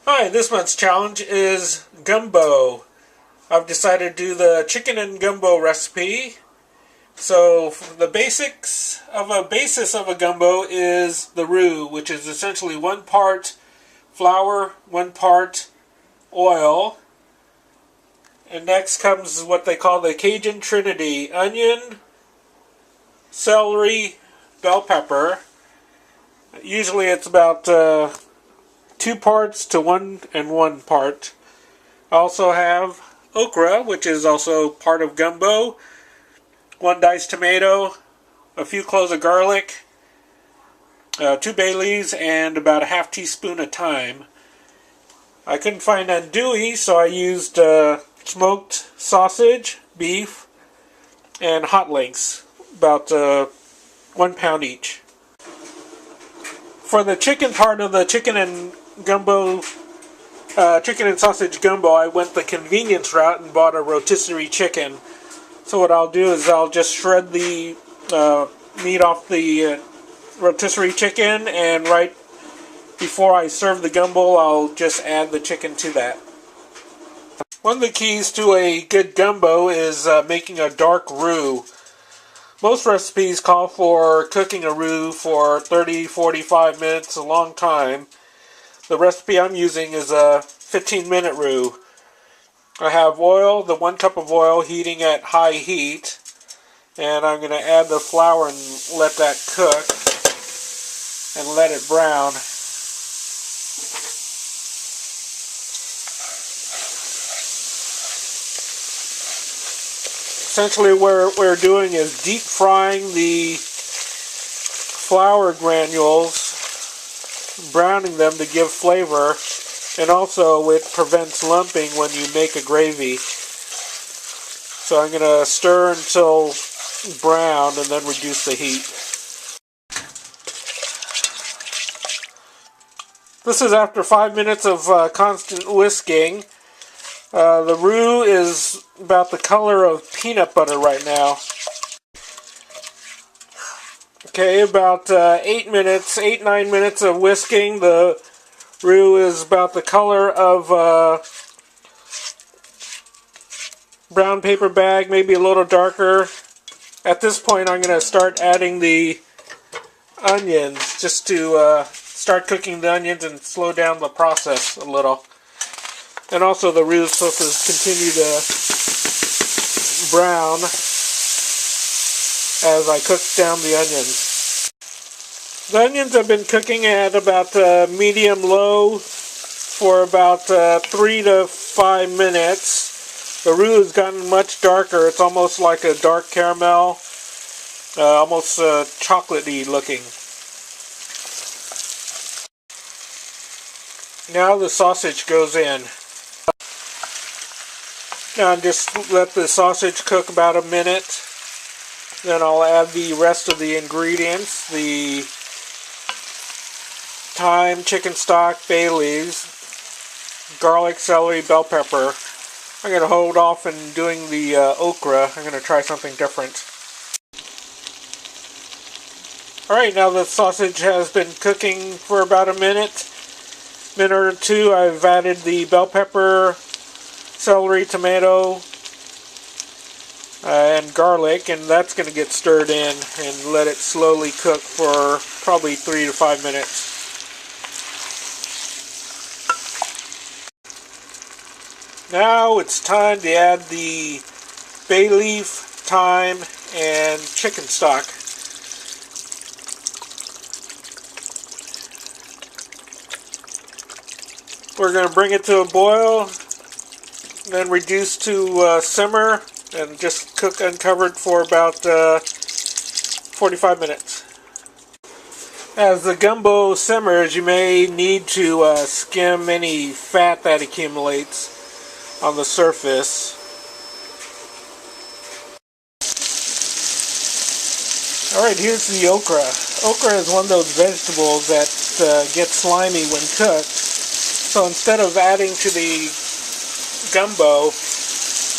Hi, this month's challenge is gumbo. I've decided to do the chicken and gumbo recipe. So the basis of a gumbo is the roux, which is essentially 1 part flour, 1 part oil. And next comes what they call the Cajun Trinity: onion, celery, bell pepper. Usually it's about 2 parts to 1 part. I also have okra, which is also part of gumbo, 1 diced tomato, a few cloves of garlic, 2 bay leaves, and about a ½ teaspoon of thyme. I couldn't find andouille, so I used smoked sausage, beef, and hot links, about 1 pound each. For the chicken part of the chicken and sausage gumbo, I went the convenience route and bought a rotisserie chicken. So what I'll do is I'll just shred the meat off the rotisserie chicken, and right before I serve the gumbo, I'll just add the chicken to that. One of the keys to a good gumbo is making a dark roux. Most recipes call for cooking a roux for 30-45 minutes, a long time. The recipe I'm using is a 15-minute roux. I have oil, the 1 cup of oil heating at high heat, and I'm going to add the flour and let that cook and let it brown. Essentially what we're doing is deep frying the flour granules, browning them to give flavor, and also it prevents lumping when you make a gravy. So I'm going to stir until brown and then reduce the heat. This is after 5 minutes of constant whisking. The roux is about the color of peanut butter right now. Okay, about 8-9 minutes of whisking. The roux is about the color of brown paper bag, maybe a little darker. At this point, I'm going to start adding the onions, just to start cooking the onions and slow down the process a little. And also the roux is supposed to continue to brown as I cook down the onions. The onions have been cooking at about medium-low for about 3 to 5 minutes. The roux has gotten much darker. It's almost like a dark caramel, almost chocolatey looking. Now the sausage goes in. Now just let the sausage cook about a minute. Then I'll add the rest of the ingredients: the thyme, chicken stock, bay leaves, garlic, celery, bell pepper. I'm going to hold off in doing the okra. I'm going to try something different. Alright, now the sausage has been cooking for about a minute or two. I've added the bell pepper, celery, tomato, and garlic, and that's going to get stirred in and let it slowly cook for probably 3 to 5 minutes. Now it's time to add the bay leaf, thyme, and chicken stock. We're going to bring it to a boil, then reduce to simmer, and just cook uncovered for about 45 minutes. As the gumbo simmers, you may need to skim any fat that accumulates on the surface. Alright, here's the okra. Okra is one of those vegetables that gets slimy when cooked. So instead of adding to the gumbo,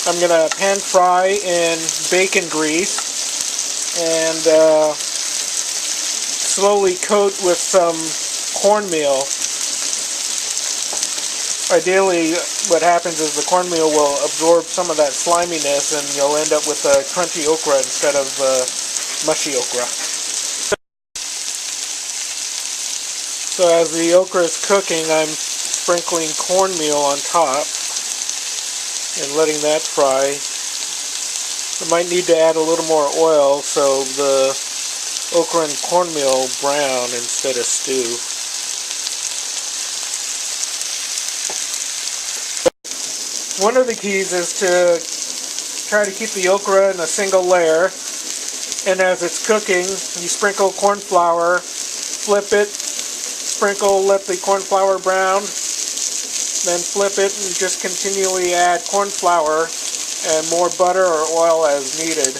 I'm going to pan fry in bacon grease and slowly coat with some cornmeal. Ideally, what happens is the cornmeal will absorb some of that sliminess and you'll end up with crunchy okra instead of mushy okra. So as the okra is cooking, I'm sprinkling cornmeal on top and letting that fry. I might need to add a little more oil so the okra and cornmeal brown instead of stew. One of the keys is to try to keep the okra in a single layer, and as it's cooking, you sprinkle corn flour, flip it, sprinkle, let the corn flour brown, then flip it and just continually add corn flour and more butter or oil as needed.